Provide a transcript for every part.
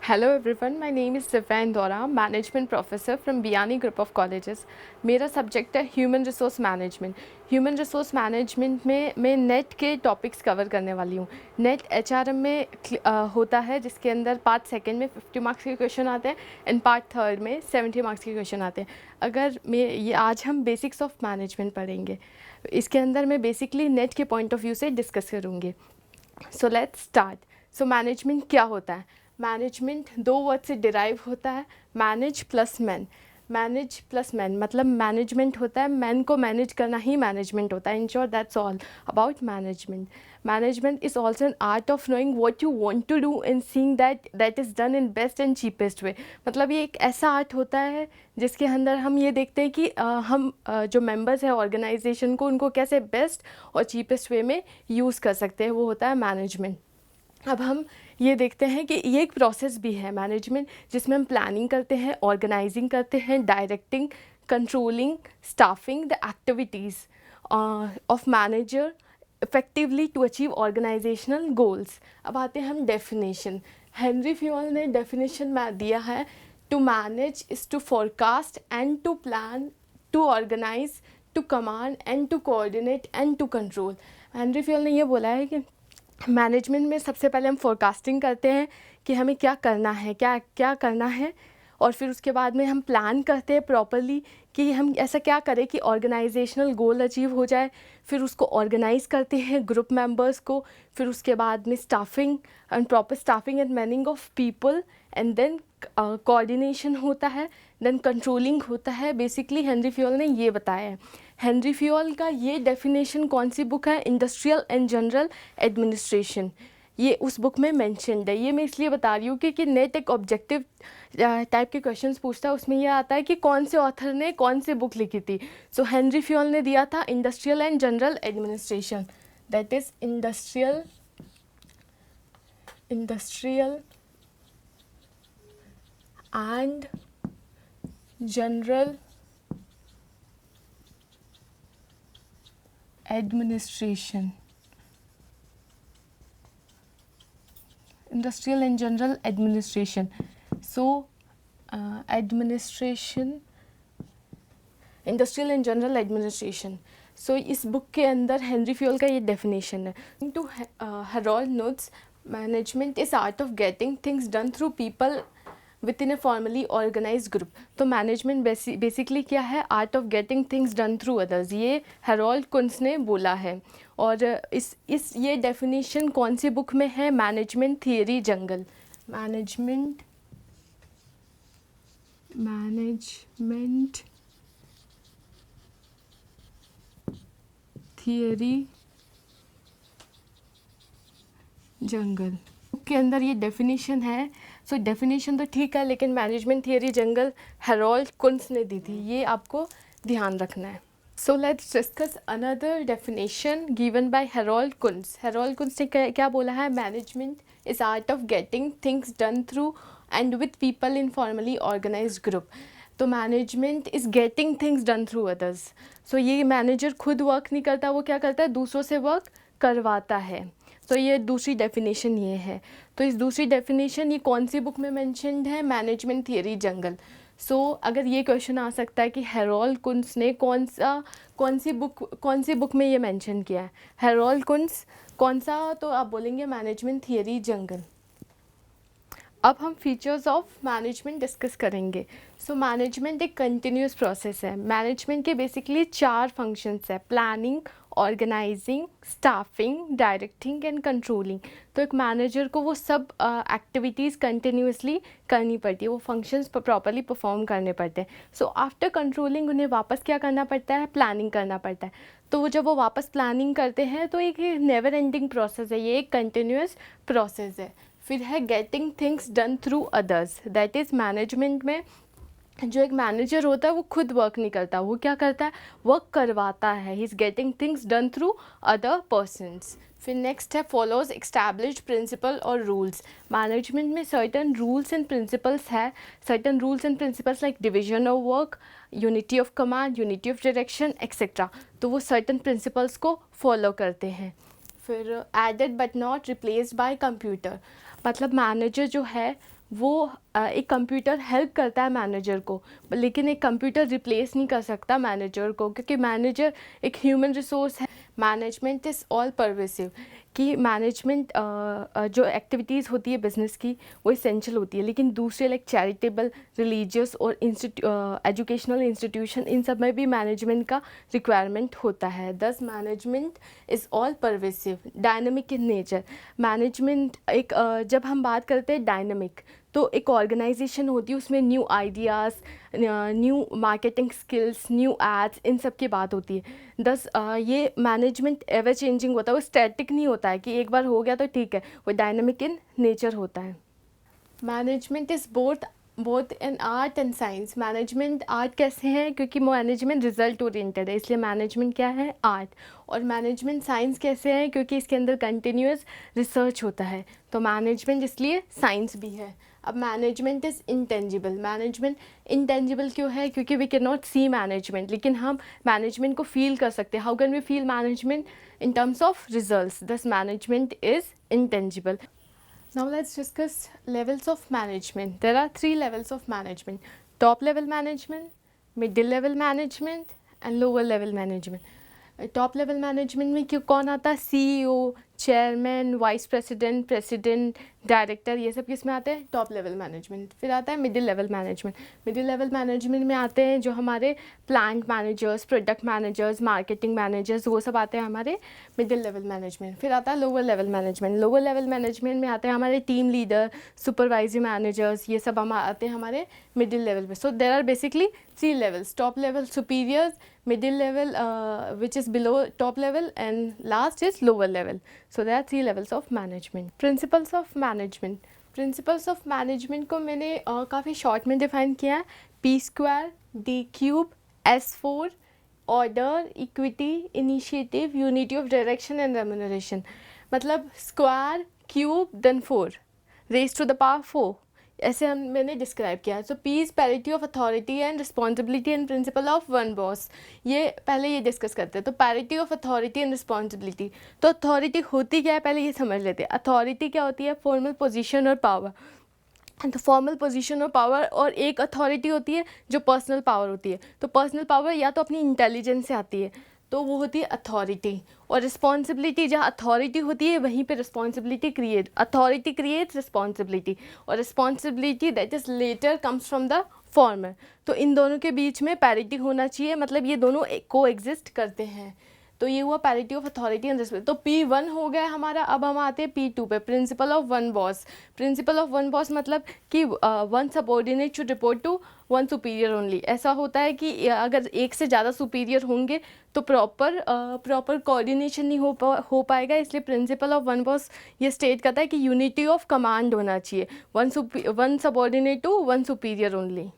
Hello everyone, my name is Divya Indora, Management Professor from Biyani Group of Colleges. मेरा subject है human resource management. Human resource management में मैं net के topics cover करने वाली हूँ। नेट एचआरएम में होता है, जिसके अंदर पार्ट सेकंड में 50 मार्क्स के क्वेश्चन आते हैं एंड पार्ट थर्ड में 70 मार्क्स के क्वेश्चन आते हैं। अगर मैं ये आज हम बेसिक्स ऑफ मैनेजमेंट पढ़ेंगे। इसके अंदर मैं बेसिकली नेट के पॉइंट ऑफ व्यू से डिस्कस करूँगी। So let's start. So management क्या होता है? मैनेजमेंट दो वर्ड से डिराइव होता है, manage plus man. Manage plus man मतलब मैनेजमेंट होता है, मैन को मैनेज करना ही मैनेजमेंट होता है। In short that's all about management. Management is also an art of knowing what you want to do and seeing that is done in best and cheapest way. मतलब ये एक ऐसा art होता है जिसके अंदर हम ये देखते हैं कि हम जो मेंबर्स हैं ऑर्गेनाइजेशन को, उनको कैसे बेस्ट और चीपेस्ट वे में यूज़ कर सकते हैं, वो होता है मैनेजमेंट। अब हम ये देखते हैं कि ये एक प्रोसेस भी है मैनेजमेंट, जिसमें हम प्लानिंग करते हैं, ऑर्गेनाइजिंग करते हैं, directing, controlling, staffing the activities of manager effectively to achieve organizational goals. अब आते हैं हम डेफिनेशन। हेनरी फ्यूल ने डेफिनेशन में दिया है, to manage is to forecast and to plan, to organize, to command and to coordinate and to control. Henri Fayol ने ये बोला है कि मैनेजमेंट में सबसे पहले हम फोरकास्टिंग करते हैं कि हमें क्या करना है, क्या करना है, और फिर उसके बाद में हम प्लान करते हैं प्रॉपरली कि हम ऐसा क्या करें कि ऑर्गेनाइजेशनल गोल अचीव हो जाए। फिर उसको ऑर्गेनाइज करते हैं ग्रुप मेंबर्स को। फिर उसके बाद में staffing and proper staffing and manning of people, and then coordination होता है, देन कंट्रोलिंग होता है। बेसिकली हेनरी फ्यूल ने ये बताया है। हेनरी फ्यूल का ये डेफिनेशन कौन सी बुक है? इंडस्ट्रियल एंड जनरल एडमिनिस्ट्रेशन, ये उस बुक में मेंशन्ड है। ये मैं इसलिए बता रही हूँ कि नेट एक ऑब्जेक्टिव टाइप के क्वेश्चंस पूछता है, उसमें ये आता है कि कौन से ऑथर ने कौन सी बुक लिखी थी। सो हेनरी फ्यूल ने दिया था industrial and general administration, that is industrial and general administration, industrial and general administration. So administration, industrial and general administration. So इस बुक के अंदर हेनरी फ्यूल का ये डेफिनेशन है। To Harold Koontz, management is art of getting things done through people within a formally organize group. तो management basically क्या है? Art of getting things done through others. ये Harold Koontz ने बोला है। और इस ये डेफिनेशन कौन सी बुक में है? मैनेजमेंट थियरी जंगल। मैनेजमेंट थियरी जंगल बुक के अंदर ये डेफिनेशन है। सो डेफिनेशन तो ठीक है, लेकिन मैनेजमेंट थियरी जंगल हेरोल्ड कुंस ने दी थी, ये आपको ध्यान रखना है। So let's discuss another definition given by Harold Kunz. Harold Kunz ने क्या बोला है? Management is art of getting things done through and with people in formally organized group. तो management is getting things done through others. So ये manager खुद work नहीं करता, वो क्या करता है? दूसरों से वर्क करवाता है। तो ये दूसरी डेफिनेशन ये है। तो इस दूसरी डेफिनेशन ये कौन सी बुक में मेंशन्ड है? मैनेजमेंट थियरी जंगल। सो अगर ये क्वेश्चन आ सकता है कि हेरोल्ड कुंस ने कौन सी बुक में ये मेंशन किया है? हेरोल्ड कुंस कौन सा? तो आप बोलेंगे मैनेजमेंट थियरी जंगल। अब हम फीचर्स ऑफ मैनेजमेंट डिस्कस करेंगे। सो मैनेजमेंट एक कंटिन्यूस प्रोसेस है। मैनेजमेंट के बेसिकली 4 फंक्शंस है: planning, organizing, staffing, directing and controlling. तो एक मैनेजर को वो सब एक्टिविटीज़ कंटिन्यूसली करनी पड़ती है, वो फंक्शंस प्रॉपरली परफॉर्म करने पड़ते हैं। सो आफ्टर कंट्रोलिंग उन्हें वापस क्या करना पड़ता है? प्लानिंग करना पड़ता है। तो वो जब वो वापस प्लानिंग करते हैं तो एक नेवर एंडिंग प्रोसेस है, ये एक कंटिन्यूस प्रोसेस है। फिर है getting things done through others, that is management में जो एक मैनेजर होता है वो खुद वर्क नहीं करता, वो क्या करता है? वर्क करवाता है। He is getting things done through other persons. फिर नेक्स्ट है फॉलोज एस्टैब्लिश्ड प्रिंसिपल और रूल्स। मैनेजमेंट में सर्टन रूल्स एंड प्रिंसिपल्स है। Certain rules and principles like division of work, unity of command, unity of direction etcetera. तो वो certain principles को follow करते हैं। फिर aided but not replaced by computer, मतलब मैनेजर जो है वो एक कंप्यूटर हेल्प करता है मैनेजर को, लेकिन एक कंप्यूटर रिप्लेस नहीं कर सकता मैनेजर को, क्योंकि मैनेजर एक ह्यूमन रिसोर्स है। मैनेजमेंट इज़ ऑल परवेसिव, कि मैनेजमेंट जो एक्टिविटीज़ होती है बिजनेस की वो इसेंशियल होती है, लेकिन दूसरे लाइक चैरिटेबल, रिलीजियस और एजुकेशनल इंस्टीट्यूशन, इन सब में भी मैनेजमेंट का रिक्वायरमेंट होता है। दस management is all pervasive, dynamic in nature. Management एक जब हम बात करते हैं डायनामिक, तो एक ऑर्गेनाइजेशन होती है, उसमें new ideas, new marketing skills, new ads, इन सब की बात होती है। दस ये मैनेजमेंट एवर चेंजिंग होता है, वो स्टैटिक नहीं होता है कि एक बार हो गया तो ठीक है, वो डायनामिक इन नेचर होता है। Management is both in art and science. Management art कैसे है, क्योंकि मैनेजमेंट रिजल्ट ओरिएंटेड है, इसलिए मैनेजमेंट क्या है, आर्ट। और मैनेजमेंट साइंस कैसे है, क्योंकि इसके अंदर कंटिन्यूस रिसर्च होता है, तो मैनेजमेंट इसलिए साइंस भी है। अब management is intangible. Management intangible क्यों है, क्योंकि we can not see management, लेकिन हम मैनेजमेंट को फील कर सकते हैं। How can we feel management in terms of results, thus management is intangible. Now let's discuss levels of management. There are 3 levels of management: top level management, middle level management and lower level management. Top level management में क्यों कौन आता है, CEO, chairman, vice president, president, director, ये सब किस में आते हैं, टॉप लेवल मैनेजमेंट। फिर आता है middle level management. Middle level management में आते हैं जो हमारे plant managers, product managers, marketing managers, वो सब आते हैं हमारे मिडिल लेवल मैनेजमेंट। फिर आता है lower level management. Lower level management में आते हैं हमारे टीम लीडर, सुपरवाइजरी मैनेजर्स, ये सब हम आते हैं हमारे मिडिल लेवल पे। So there are basically 3 levels: top level superiors, middle level which is below top level, and last is lower level. So there are 3 levels of management. Principles of management. Principles of management को मैंने काफ़ी short में define किया है: P², D³, S4, order, equity, initiative, unity of direction and remuneration. मतलब square, cube, then 4 raise to the power 4, ऐसे मैंने describe किया है। So P is parity of authority and responsibility and principle of one boss. ये पहले ये discuss करते हैं। तो parity of authority and responsibility, तो अथॉरिटी होती क्या है पहले ये समझ लेते हैं। अथॉरिटी क्या होती है, फॉर्मल पोजीशन और पावर। तो फॉर्मल पोजीशन और पावर, और एक अथॉरिटी होती है जो पर्सनल पावर होती है। तो पर्सनल पावर या तो अपनी इंटेलिजेंस से आती है, तो वो होती है अथॉरिटी। और रिस्पॉन्सिबिलिटी, जहाँ अथॉरिटी होती है वहीं पे responsibility create, authority creates responsibility, और responsibility that is latter comes from the former. तो इन दोनों के बीच में पैरिटी होना चाहिए, मतलब ये दोनों को एग्जिस्ट करते हैं। तो ये हुआ parity of authority and respect. तो P1 हो गया हमारा। अब हम आते हैं P2 पे, principle of one boss. Principle of one boss मतलब कि one subordinate should report to one superior only. ऐसा होता है कि अगर एक से ज़्यादा सुपीरियर होंगे तो प्रॉपर कोऑर्डिनेशन नहीं हो पाएगा, इसलिए प्रिंसिपल ऑफ वन बॉस ये स्टेट करता है कि यूनिटी ऑफ कमांड होना चाहिए, one subordinate to one superior only.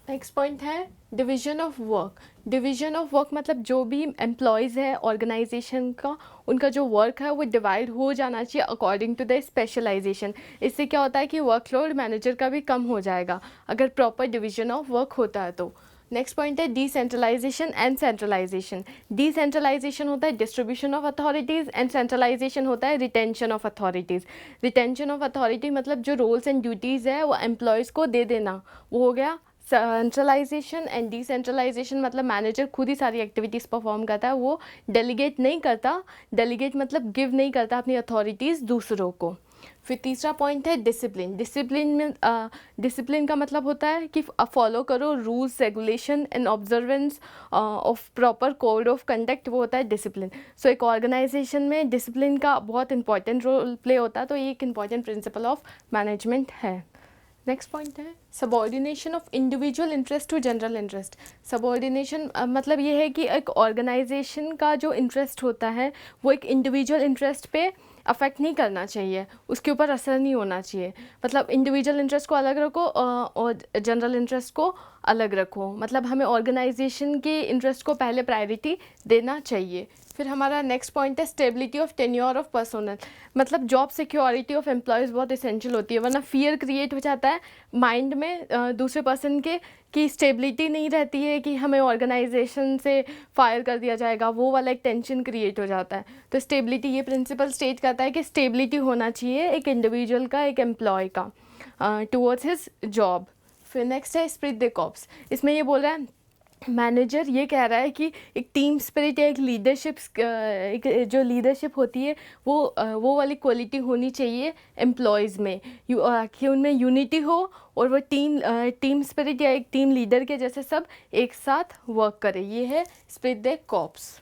Next point है division of work. Division of work मतलब जो भी एम्प्लॉयज़ है ऑर्गेनाइजेशन का, उनका जो वर्क है वो डिवाइड हो जाना चाहिए अकॉर्डिंग टू द स्पेशलाइजेशन। इससे क्या होता है कि वर्कलोड मैनेजर का भी कम हो जाएगा अगर प्रॉपर डिवीजन ऑफ वर्क होता है तो। नेक्स्ट पॉइंट है डिसेंट्रलाइजेशन एंड सेंट्रलाइजेशन। डिसेंट्रलाइजेशन होता है distribution of authorities, and centralization होता है retention of authorities. Retention of authority मतलब जो रोल्स एंड ड्यूटीज़ है वो एम्प्लॉयज़ को दे देना, वो हो गया सेंट्रलाइजेशन। एंड डिसेंट्रलाइजेशन मतलब मैनेजर खुद ही सारी एक्टिविटीज़ परफॉर्म करता है, वो डेलीगेट नहीं करता। डेलीगेट मतलब गिव नहीं करता अपनी अथॉरिटीज़ दूसरों को। फिर तीसरा पॉइंट है डिसिप्लिन। डिसिप्लिन में डिसिप्लिन का मतलब होता है कि फॉलो करो rules, regulation and observance of proper code of conduct, वो होता है डिसिप्लिन। सो एक ऑर्गेनाइजेशन में डिसिप्लिन का बहुत इंपॉर्टेंट रोल प्ले होता है, तो ये एक इंपॉर्टेंट प्रिंसिपल ऑफ मैनेजमेंट है। नेक्स्ट पॉइंट है subordination of individual interest to general interest. Subordination मतलब ये है कि एक ऑर्गेनाइजेशन का जो इंटरेस्ट होता है वो एक इंडिविजुअल इंटरेस्ट पे अफेक्ट नहीं करना चाहिए, उसके ऊपर असर नहीं होना चाहिए। मतलब इंडिविजुअल इंटरेस्ट को अलग रखो और जनरल इंटरेस्ट को अलग रखो, मतलब हमें ऑर्गेनाइजेशन के इंटरेस्ट को पहले प्रायोरिटी देना चाहिए। फिर हमारा नेक्स्ट पॉइंट है stability of tenure of personnel. मतलब जॉब सिक्योरिटी ऑफ एम्प्लॉयज़ बहुत एसेंशियल होती है, वरना फियर क्रिएट हो जाता है माइंड में दूसरे पर्सन के, कि स्टेबिलिटी नहीं रहती है कि हमें ऑर्गेनाइजेशन से फायर कर दिया जाएगा, वो वाला एक टेंशन क्रिएट हो जाता है। तो स्टेबिलिटी, ये प्रिंसिपल स्टेट करता है कि स्टेबिलिटी होना चाहिए एक इंडिविजुअल का, एक एम्प्लॉय का। Towards his job. फिर नेक्स्ट है स्प्रिट द कॉर्प्स। इसमें ये बोल रहा है, मैनेजर ये कह रहा है कि एक टीम स्पिरिट या एक लीडरशिप, एक जो लीडरशिप होती है वो वाली क्वालिटी होनी चाहिए एम्प्लॉयज़ में, कि उनमें यूनिटी हो और वो टीम स्पिरिट या एक टीम लीडर के जैसे सब एक साथ वर्क करे। ये है spirit the corps.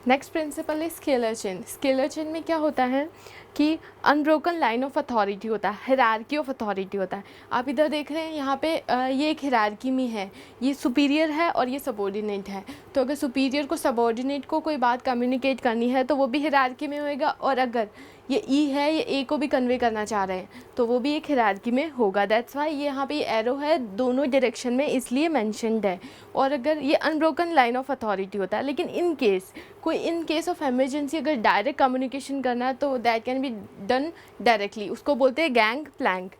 Next principle है स्केलर चेन। स्केलर चेन में क्या होता है कि अनब्रोकन लाइन ऑफ अथॉरिटी होता है, हायरार्की ऑफ अथॉरिटी होता है। आप इधर देख रहे हैं यहाँ पे ये एक हायरार्की में है, ये सुपीरियर है और ये सबऑर्डिनेट है। तो अगर सुपीरियर को सबऑर्डिनेट को कोई बात कम्युनिकेट करनी है तो वो भी हायरार्की में होएगा, और अगर ये ई है, ये ए को भी कन्वे करना चाह रहे हैं तो वो भी एक हायरार्की में होगा। दैट्स वाई ये यहाँ पे एरो है दोनों डायरेक्शन में, इसलिए मेंशन्ड है। और अगर ये अनब्रोकन लाइन ऑफ अथॉरिटी होता है, लेकिन इन केस ऑफ इमरजेंसी अगर डायरेक्ट कम्युनिकेशन करना है तो that can be done directly, उसको बोलते हैं gang plank.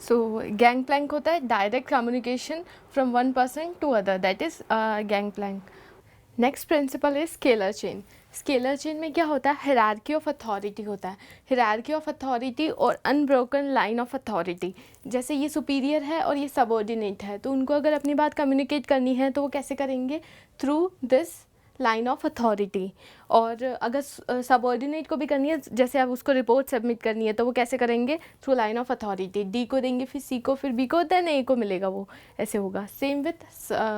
So gang plank होता है direct communication from one person to other, that is gang plank. Next principle is scalar chain. Scalar chain में क्या होता है, हायरार्की ऑफ अथॉरिटी होता है। हायरार्की ऑफ अथॉरिटी और अनब्रोकन लाइन ऑफ अथॉरिटी। जैसे ये सुपीरियर है और ये सबऑर्डिनेट है, तो उनको अगर अपनी बात कम्युनिकेट करनी है तो वो कैसे करेंगे, through this line of authority. और अगर सबऑर्डिनेट को भी करनी है, जैसे आप उसको रिपोर्ट सबमिट करनी है, तो वो कैसे करेंगे, through line of authority. D को देंगे, फिर सी को, फिर बी को, देन ए को मिलेगा, वो ऐसे होगा। सेम विथ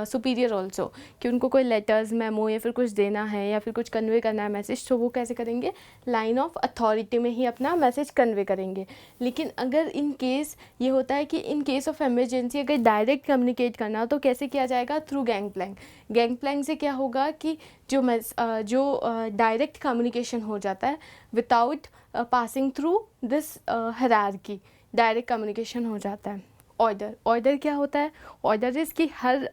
सुपीरियर ऑल्सो, कि उनको कोई लेटर्स, मेमो या फिर कुछ देना है या फिर कुछ कन्वे करना है मैसेज, तो वो कैसे करेंगे, लाइन ऑफ अथॉरिटी में ही अपना मैसेज कन्वे करेंगे। लेकिन अगर इन केस ये होता है कि इन केस ऑफ इमरजेंसी अगर डायरेक्ट कम्युनिकेट करना हो तो कैसे किया जाएगा, through gang plank. Gang plank से क्या होगा कि जो डायरेक्ट कम्युनिकेशन हो जाता है without passing through this hierarchy, direct communication हो जाता है। ऑर्डर क्या होता है, ऑर्डर इज़ कि हर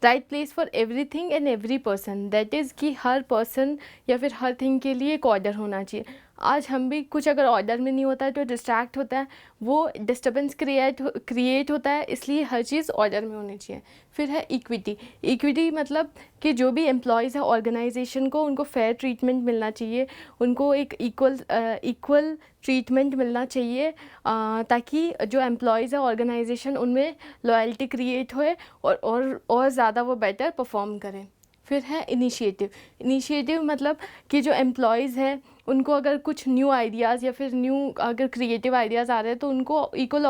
right place for everything and every person, that is कि हर पर्सन या फिर हर थिंग के लिए एक ऑर्डर होना चाहिए। आज हम भी कुछ अगर ऑर्डर में नहीं होता है तो डिस्ट्रैक्ट होता है, वो डिस्टर्बेंस क्रिएट होता है, इसलिए हर चीज़ ऑर्डर में होनी चाहिए। फिर है इक्विटी। इक्विटी मतलब कि जो भी एम्प्लॉयज़ है ऑर्गेनाइजेशन को, उनको फेयर ट्रीटमेंट मिलना चाहिए, उनको एक इक्वल ट्रीटमेंट मिलना चाहिए, ताकि जो एम्प्लॉयज़ है ऑर्गेनाइजेशन उनमें लॉयल्टी क्रिएट होए और ज़्यादा वो बेटर परफॉर्म करें। फिर है इनिशिएटिव मतलब कि जो एम्प्लॉयज़ है उनको अगर कुछ न्यू आइडियाज़ या फिर अगर क्रिएटिव आइडियाज़ आ रहे हैं तो उनको इक्वल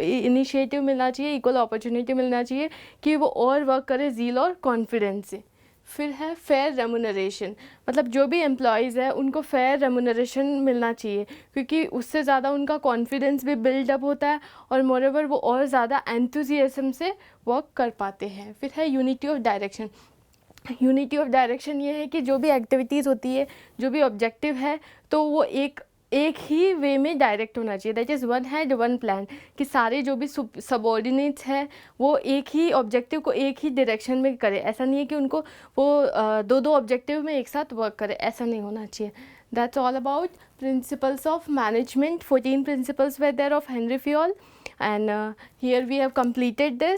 इनिशिएटिव मिलना चाहिए, इक्वल अपॉर्चुनिटी मिलना चाहिए कि वो और वर्क करे ज़ील और कॉन्फिडेंस से। फिर है फेयर रेमुनरेशन, मतलब जो भी एम्प्लॉयज़ है उनको फेयर रेमुनरेशन मिलना चाहिए, क्योंकि उससे ज़्यादा उनका कॉन्फिडेंस भी बिल्डअप होता है और मोरेओवर वो और ज़्यादा एंथुजियाज्म से वर्क कर पाते हैं। फिर है unity of direction. Unity of direction ये है कि जो भी एक्टिविटीज़ होती है, जो भी ऑब्जेक्टिव है, तो वो एक ही वे में डायरेक्ट होना चाहिए, that is one hand one plan, कि सारे जो भी सबऑर्डिनेट्स हैं वो एक ही ऑब्जेक्टिव को एक ही डायरेक्शन में करे। ऐसा नहीं है कि उनको वो दो ऑब्जेक्टिव में एक साथ वर्क करे, ऐसा नहीं होना चाहिए। That's all about principles of management. 14 principles were there of Henry Fayol, and here we have completed this.